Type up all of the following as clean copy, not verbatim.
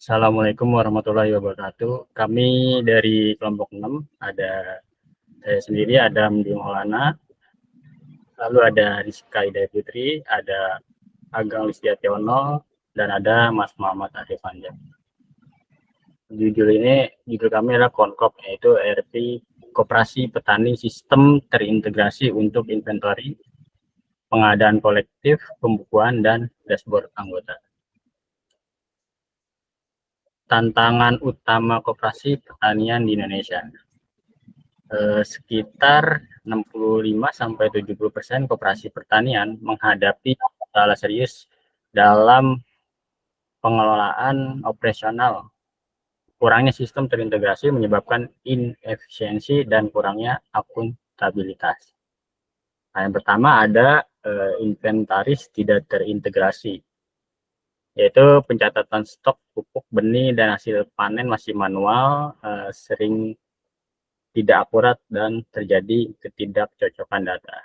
Assalamualaikum warahmatullahi wabarakatuh. Kami dari kelompok 6, ada saya sendiri, Adam di Maulana, lalu ada Rizka Hidayat Putri, ada Ageng Listiationo, dan ada Mas Muhammad Arif Anjak. Judul kami adalah Konkop, yaitu ERP Koperasi Petani Sistem Terintegrasi untuk Inventory, Pengadaan Kolektif, Pembukuan, dan Dashboard Anggota. Tantangan utama koperasi pertanian di Indonesia. Sekitar 65-70% koperasi pertanian menghadapi masalah serius dalam pengelolaan operasional. Kurangnya sistem terintegrasi menyebabkan inefisiensi dan kurangnya akuntabilitas. Nah, yang pertama ada inventaris tidak terintegrasi, yaitu pencatatan stok pupuk, benih, dan hasil panen masih manual, sering tidak akurat dan terjadi ketidakcocokan data.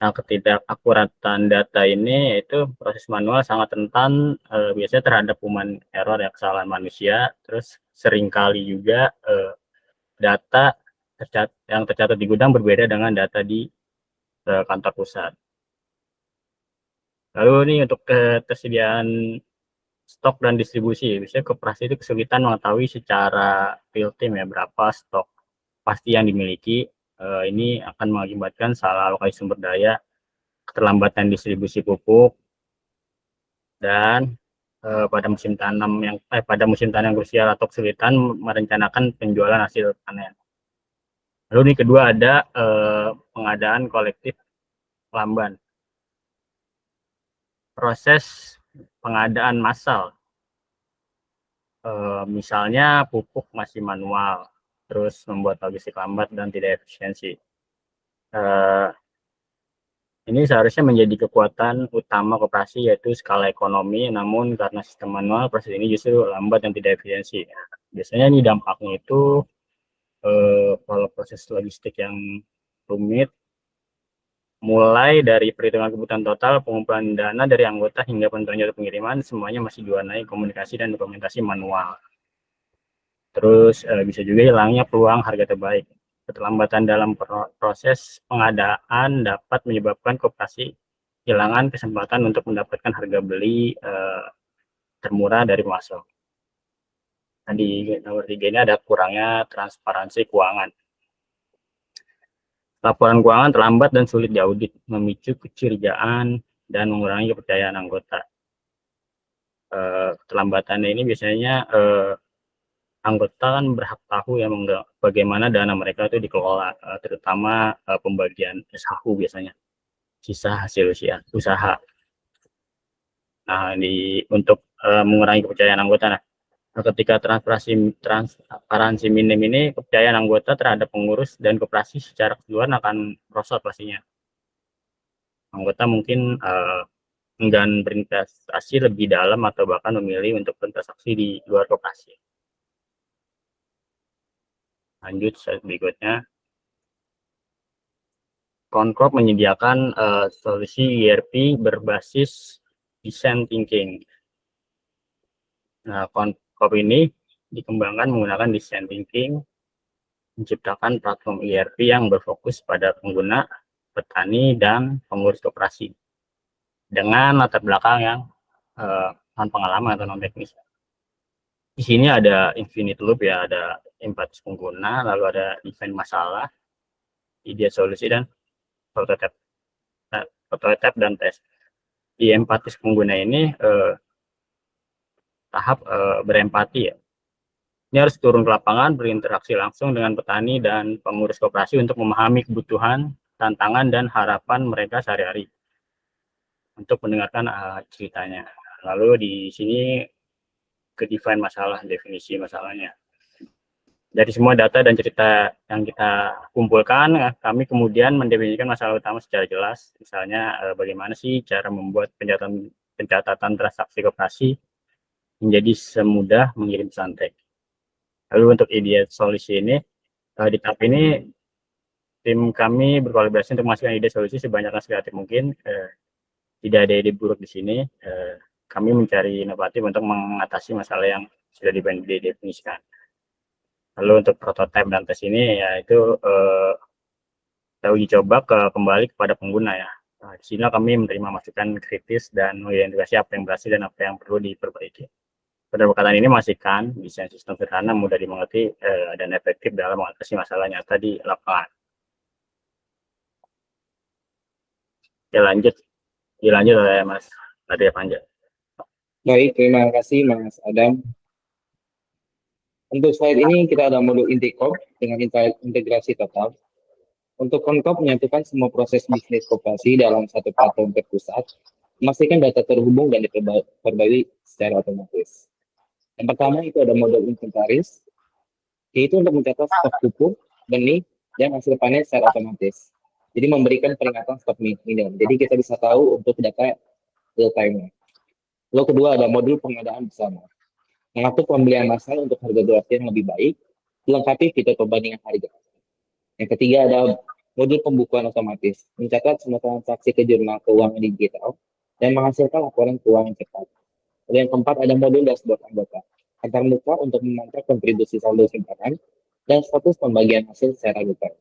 Nah, ketidakakuratan data ini yaitu proses manual sangat rentan biasanya terhadap human error ya, kesalahan manusia. Terus seringkali juga data yang tercatat di gudang berbeda dengan data di kantor pusat. Lalu ini untuk ketersediaan stok dan distribusi, biasanya koperasi itu kesulitan mengetahui secara real time ya berapa stok pasti yang dimiliki. Ini akan mengakibatkan salah alokasi sumber daya, keterlambatan distribusi pupuk, dan pada musim tanam krusial atau kesulitan merencanakan penjualan hasil panen. Lalu ini kedua ada pengadaan kolektif lamban. Proses pengadaan massal, misalnya pupuk masih manual, terus membuat logistik lambat dan tidak efisiensi. Ini seharusnya menjadi kekuatan utama koperasi, yaitu skala ekonomi, namun karena sistem manual, proses ini justru lambat dan tidak efisiensi. Biasanya ini dampaknya itu kalau proses logistik yang rumit, mulai dari perhitungan kebutuhan total, pengumpulan dana dari anggota, hingga penentuan pengiriman, semuanya masih diwarnai komunikasi dan dokumentasi manual. Terus bisa juga hilangnya peluang harga terbaik. Keterlambatan dalam proses pengadaan dapat menyebabkan koperasi kehilangan kesempatan untuk mendapatkan harga beli termurah dari pemasok. Nah, di nomor 3 ini ada kurangnya transparansi keuangan. Laporan keuangan terlambat dan sulit diaudit, memicu kecurigaan dan mengurangi kepercayaan anggota. Keterlambatannya ini biasanya anggota kan berhak tahu ya bagaimana dana mereka itu dikelola, terutama pembagian SHU biasanya, sisa hasil usaha. Nah, untuk mengurangi kepercayaan anggota, ketika transparansi minim ini, kepercayaan anggota terhadap pengurus dan koperasi secara keseluruhan akan merosot pastinya. Anggota mungkin enggan berinvestasi lebih dalam atau bahkan memilih untuk bertransaksi di luar koperasi. Lanjut slide berikutnya. Konkop menyediakan solusi ERP berbasis design thinking. Nah, Konkop ini dikembangkan menggunakan design thinking, menciptakan platform ERP yang berfokus pada pengguna, petani, dan pengurus koperasi dengan latar belakang yang pengalaman atau non teknis. Di sini ada infinite loop ya, ada empatis pengguna, lalu ada define masalah, ide solusi, dan prototype dan tes. Di empatis pengguna ini tahap berempati ya. Ini harus turun ke lapangan, berinteraksi langsung dengan petani dan pengurus koperasi untuk memahami kebutuhan, tantangan, dan harapan mereka sehari-hari untuk mendengarkan ceritanya. Lalu di sini ke define masalah, definisi masalahnya. Dari semua data dan cerita yang kita kumpulkan, kami kemudian mendefinisikan masalah utama secara jelas. Misalnya bagaimana sih cara membuat pencatatan transaksi koperasi menjadi semudah mengirim pesan teks. Lalu untuk ide solusi ini, di tahap ini tim kami berkolaborasi untuk menghasilkan ide solusi sebanyak dan sekreatif mungkin. Tidak ada ide buruk di sini. kami mencari inovatif untuk mengatasi masalah yang sudah didefinisikan. Lalu untuk prototipe dan tes ini ya itu kita uji coba kembali kepada pengguna ya. Nah, di sini kami menerima masukan kritis dan mengidentifikasi apa yang berhasil dan apa yang perlu diperbaiki. Pendekatan ini memastikan desain sistem sederhana, mudah dimengerti, dan efektif dalam mengatasi masalah nyata di lapangan. Ya lanjut, dilanjut oleh Mas Nadia Panjang. Baik, terima kasih Mas Adam. Untuk slide ini kita ada modul Intikop dengan integrasi total. Untuk Konkop menyatukan semua proses bisnis koperasi dalam satu platform terpusat, memastikan data terhubung dan diperbarui secara otomatis. Yang pertama itu ada modul inventaris, yaitu untuk mencatat stok pupuk, benih, dan hasil panen secara otomatis. Jadi memberikan peringatan stok minimum. Jadi kita bisa tahu untuk data real time-nya. Lalu kedua ada modul pengadaan bersama, mengatur pembelian massal untuk harga jual yang lebih baik, dilengkapi fitur perbandingan harga. Yang ketiga ada modul pembukuan otomatis, mencatat semua transaksi ke jurnal keuangan digital dan menghasilkan laporan keuangan cepat. Dan yang keempat ada modul dashboard anggota, antar muka untuk memantau kontribusi saldo simpanan dan status pembagian hasil secara detail.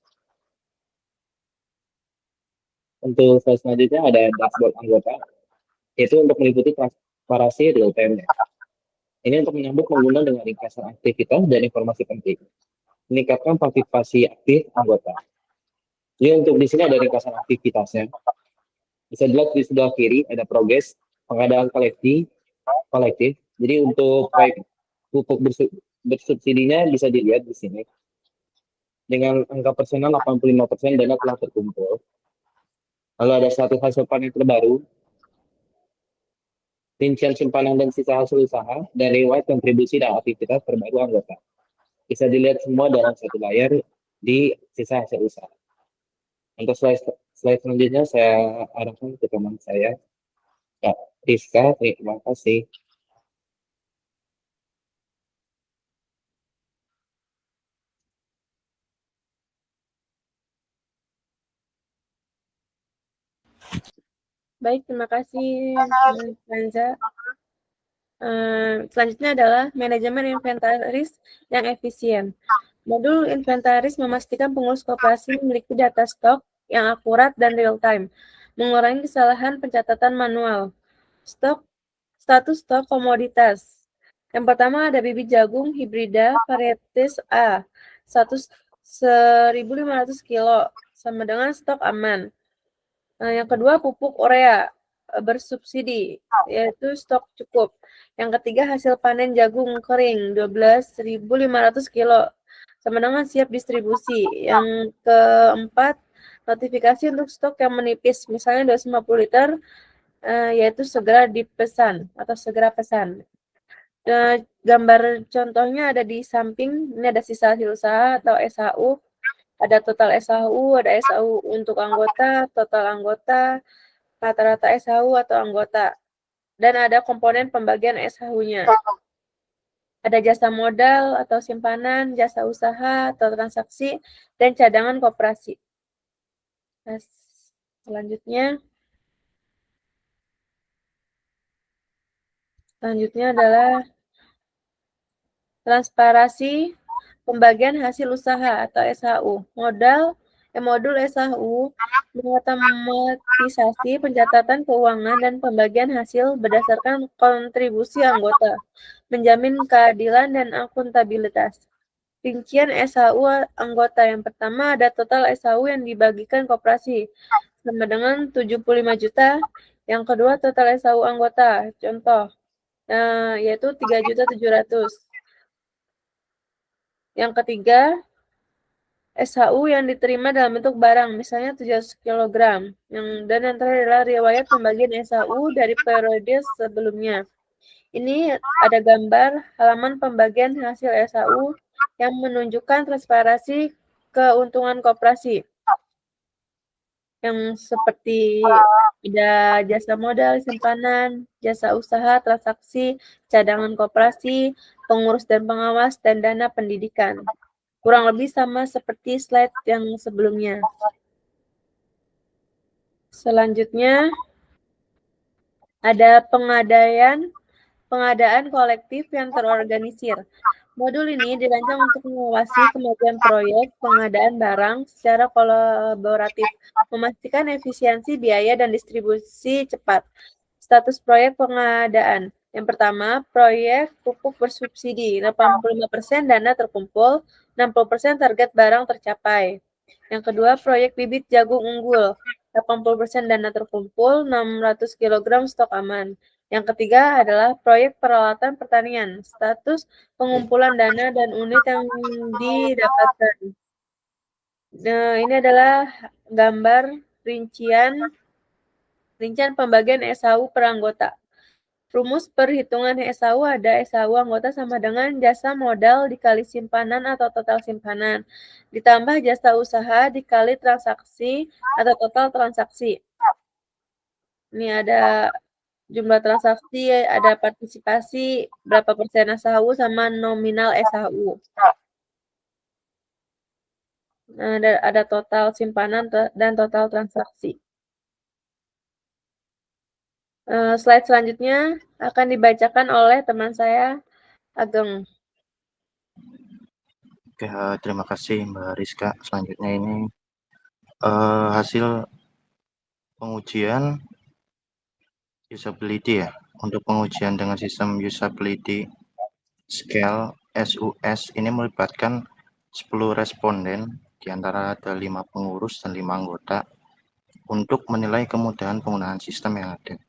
Untuk slide selanjutnya ada dashboard anggota, yaitu untuk meliputi transparansi real time. Ini untuk menyambut pengguna dengan ringkasan aktivitas dan informasi penting. Meningkatkan partisipasi aktif anggota. Jadi untuk di sini ada ringkasan aktivitasnya. Bisa dilihat di sebelah kiri ada progres pengadaan kolektif. Jadi untuk proyek pupuk bersubsidinya bisa dilihat di sini. Dengan angka persenan 85% dana telah terkumpul. Lalu ada satu hasil panen terbaru, rincian simpanan dan sisa hasil usaha, dan riwayat kontribusi dan aktivitas terbaru anggota. Bisa dilihat semua dalam satu layar di sisa hasil usaha. Untuk slide selanjutnya saya arahkan ke teman saya, Kak Rizka. Terima kasih. Baik, terima kasih Mas Ranza. Selanjutnya adalah manajemen inventaris yang efisien. Modul inventaris memastikan pengurus koperasi memiliki data stok yang akurat dan real time, mengurangi kesalahan pencatatan manual. Status stok komoditas. Yang pertama ada bibit jagung hibrida varietas A, 1.500 kilo, sama dengan stok aman. Yang kedua pupuk urea bersubsidi, yaitu stok cukup. Yang ketiga hasil panen jagung kering 12.500 kilo, sama dengan siap distribusi. Yang keempat notifikasi untuk stok yang menipis, misalnya 250 liter, yaitu segera dipesan atau segera pesan. Gambar contohnya ada di samping, ini ada sisa hasil usaha atau SHU, ada total SHU, ada SHU untuk anggota, total anggota, rata-rata SHU atau anggota, dan ada komponen pembagian SHU-nya. Ada jasa modal atau simpanan, jasa usaha atau transaksi, dan cadangan koperasi. Nah, selanjutnya adalah transparansi pembagian hasil usaha atau SHU. Modul SHU mengotomatisasi pencatatan keuangan dan pembagian hasil berdasarkan kontribusi anggota, menjamin keadilan dan akuntabilitas. Rincian SHU anggota yang pertama ada total SHU yang dibagikan koperasi sama dengan 75 juta. Yang kedua total SHU anggota, contoh, yaitu 3.700.000. Yang ketiga, SHU yang diterima dalam bentuk barang, misalnya 700 kg. Dan yang terakhir adalah riwayat pembagian SHU dari periode sebelumnya. Ini ada gambar halaman pembagian hasil SHU yang menunjukkan transparansi keuntungan koperasi. Yang seperti ada jasa modal, simpanan, jasa usaha, transaksi, cadangan koperasi, pengurus dan pengawas, dan dana pendidikan. Kurang lebih sama seperti slide yang sebelumnya. Selanjutnya, Ada pengadaan kolektif yang terorganisir. Modul ini dirancang untuk mengawasi kemajuan proyek pengadaan barang secara kolaboratif, memastikan efisiensi biaya dan distribusi cepat. Status proyek pengadaan. Yang pertama, proyek pupuk bersubsidi, 85% dana terkumpul, 60% target barang tercapai. Yang kedua, proyek bibit jagung unggul, 80% dana terkumpul, 600 kg stok aman. Yang ketiga adalah proyek peralatan pertanian, status pengumpulan dana dan unit yang didapatkan. Nah, ini adalah gambar rincian pembagian SHU per anggota. Rumus perhitungan SHU ada SHU anggota sama dengan jasa modal dikali simpanan atau total simpanan, ditambah jasa usaha dikali transaksi atau total transaksi. Ini ada jumlah transaksi, ada partisipasi, berapa persen SHU sama nominal SHU. Nah, ada total simpanan dan total transaksi. Slide selanjutnya akan dibacakan oleh teman saya, Ageng. Oke, terima kasih Mbak Rizka. Selanjutnya ini hasil pengujian usability ya. Untuk pengujian dengan sistem usability scale SUS ini melibatkan 10 responden, di antara ada 5 pengurus dan 5 anggota, untuk menilai kemudahan penggunaan sistem yang ada.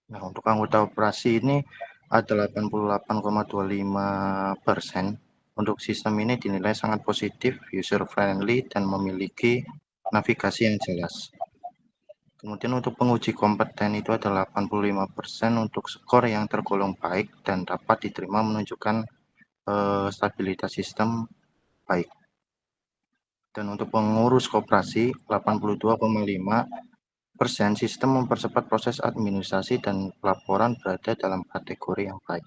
Nah, untuk anggota operasi ini ada 88,25%. Untuk sistem ini dinilai sangat positif, user-friendly, dan memiliki navigasi yang jelas. Kemudian untuk penguji kompeten itu ada 85% untuk skor yang tergolong baik dan dapat diterima menunjukkan stabilitas sistem baik. Dan untuk pengurus koperasi 82,5% sistem mempercepat proses administrasi dan pelaporan berada dalam kategori yang baik.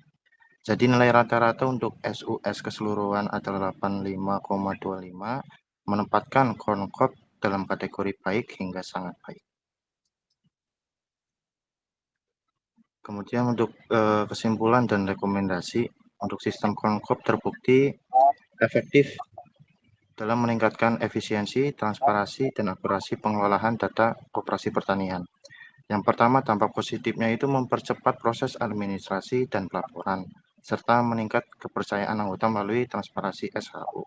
Jadi nilai rata-rata untuk SUS keseluruhan adalah 85,25, menempatkan Konkop dalam kategori baik hingga sangat baik. Kemudian untuk kesimpulan dan rekomendasi, untuk sistem Konkop terbukti efektif dalam meningkatkan efisiensi, transparansi, dan akurasi pengelolaan data koperasi pertanian. Yang pertama, dampak positifnya itu mempercepat proses administrasi dan pelaporan, serta meningkat kepercayaan anggota melalui transparansi SHU.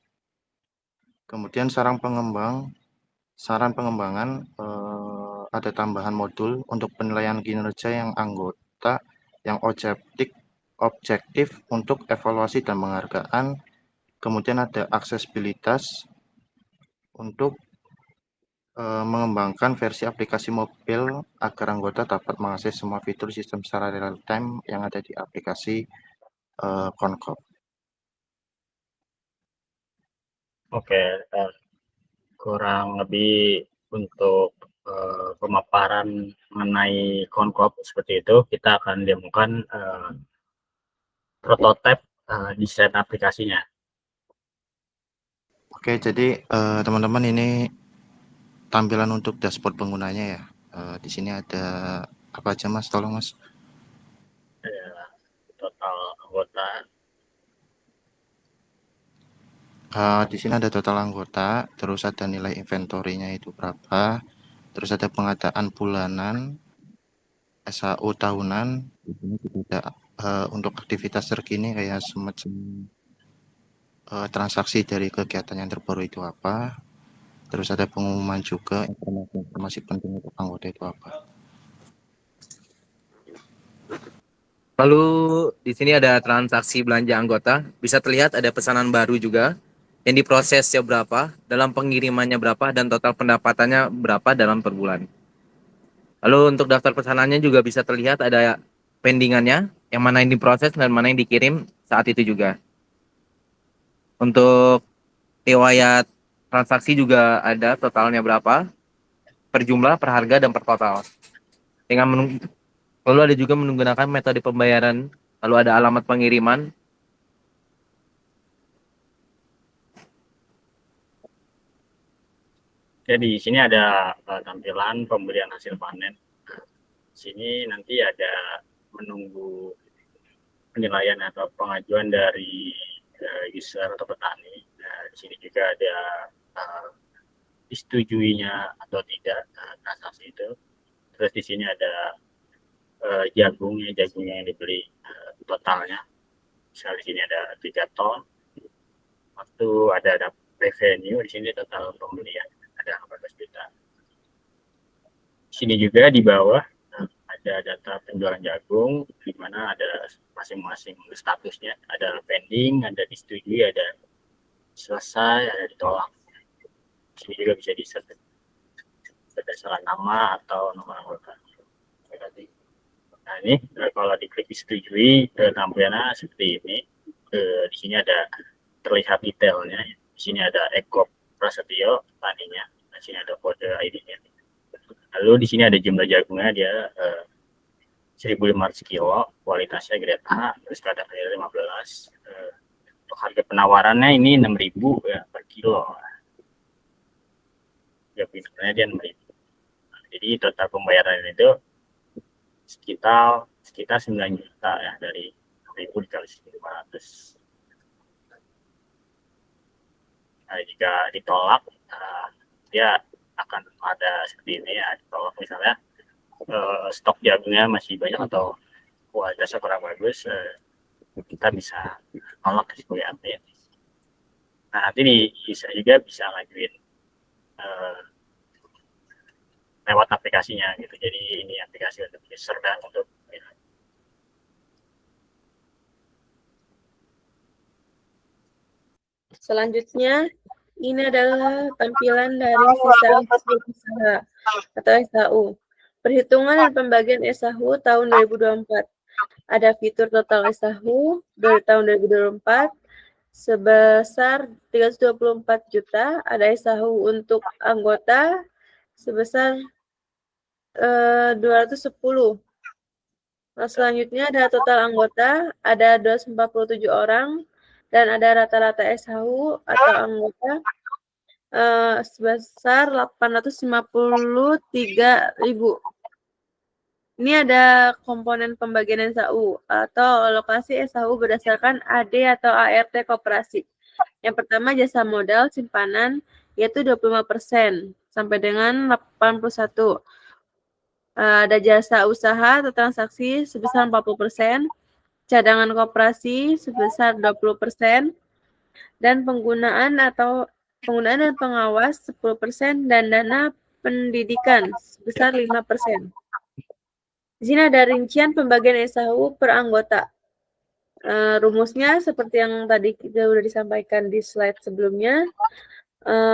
Kemudian saran pengembangan ada tambahan modul untuk penilaian kinerja yang anggota yang objektif untuk evaluasi dan penghargaan. Kemudian ada aksesibilitas untuk mengembangkan versi aplikasi mobil agar anggota dapat mengakses semua fitur sistem secara real time yang ada di aplikasi Konkop. Oke, kurang lebih untuk pemaparan mengenai Konkop seperti itu, kita akan demokan prototipe desain aplikasinya. Oke, jadi teman-teman ini tampilan untuk dashboard penggunanya ya. Di sini ada apa aja Mas? Tolong Mas. Total anggota. Di sini ada total anggota, terus ada nilai inventory-nya itu berapa, terus ada pengadaan bulanan, SHU tahunan, di sini juga ada untuk aktivitas terkini kayak semacam transaksi dari kegiatan yang terbaru itu apa, terus ada pengumuman juga informasi penting untuk anggota itu apa. Lalu di sini ada transaksi belanja anggota, bisa terlihat ada pesanan baru juga yang diprosesnya berapa, dalam pengirimannya berapa, dan total pendapatannya berapa dalam per bulan. Lalu untuk daftar pesanannya juga bisa terlihat ada pendingannya, yang mana yang diproses dan mana yang dikirim saat itu juga. Untuk riwayat transaksi juga ada totalnya berapa, per jumlah, per harga, dan per total. Lalu ada juga menggunakan metode pembayaran, lalu ada alamat pengiriman. Jadi di sini ada tampilan pemberian hasil panen sini nanti ada menunggu penilaian atau pengajuan dari user atau petani. Nah, di sini juga ada disetujuinya atau tidak transaksi itu. Terus di sini ada jagungnya yang dibeli totalnya. Misalnya di sini ada 3 ton. Waktu ada revenue di sini total pembelian ada 14 juta. Di sini juga di bawah ada data penjualan jagung, di mana ada masing-masing statusnya, ada pending, ada disetujui, ada selesai, ada ditolak. Di sini juga bisa di-set berdasarkan nama atau nomor anggota. Nah ini kalau diklik disetujui, tampilannya seperti ini. Di sini ada terlihat detailnya. Di sini ada Eko Prasetyo taninya. Di sini ada kode ID-nya. Lalu di sini ada jumlah jagungnya, dia 1.500 kilo, kualitasnya grade A, terus kadarnya 15. Untuk harga penawarannya ini 6.000 ya per kilo. Jagungnya dia 6.000. Jadi total pembayaran itu sekitar 9 juta ya, dari 6.000 dikali 1.500. Nah, jika ditolak, dia akan ada seperti ini ya. Ditolak misalnya stok jagungnya masih banyak atau kualitasnya kurang bagus, kita bisa tolak sebagai update. Nah, nanti bisa ngajuin lewat aplikasinya gitu. Jadi ini aplikasi untuk user dan untuk Selanjutnya, ini adalah tampilan dari sisa usaha atau SHU. Perhitungan dan pembagian SHU tahun 2024. Ada fitur total SHU dari tahun 2024 sebesar 324 juta. Ada SHU untuk anggota sebesar 210. Nah, selanjutnya ada total anggota, ada 247 orang, dan ada rata-rata SHU atau anggota sebesar 853.000. Ini ada komponen pembagian SHU atau alokasi SHU berdasarkan AD atau ART koperasi. Yang pertama jasa modal simpanan yaitu 25% sampai dengan 81. Ada jasa usaha atau transaksi sebesar 40%, cadangan koperasi sebesar 20%, dan penggunaan dan pengawas 10%, dan dana pendidikan sebesar 5%. Di sini ada rincian pembagian SHU per anggota. Rumusnya seperti yang tadi kita sudah disampaikan di slide sebelumnya.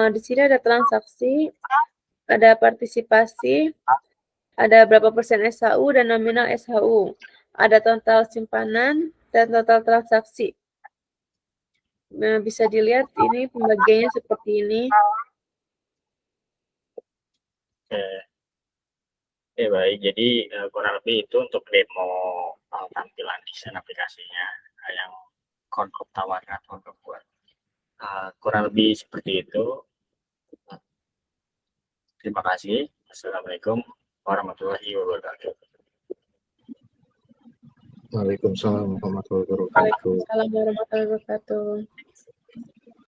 Di sini ada transaksi, ada partisipasi, ada berapa persen SHU dan nominal SHU. Ada total simpanan dan total transaksi. Nah, bisa dilihat ini pembagiannya seperti ini. baik. Jadi kurang lebih itu untuk demo tampilan desain aplikasinya yang Concop tawarkan untuk buat. Kurang lebih seperti itu. Terima kasih. Assalamualaikum warahmatullahi wabarakatuh. Waalaikumsalam warahmatullahi wabarakatuh. Waalaikumsalam warahmatullahi wabarakatuh.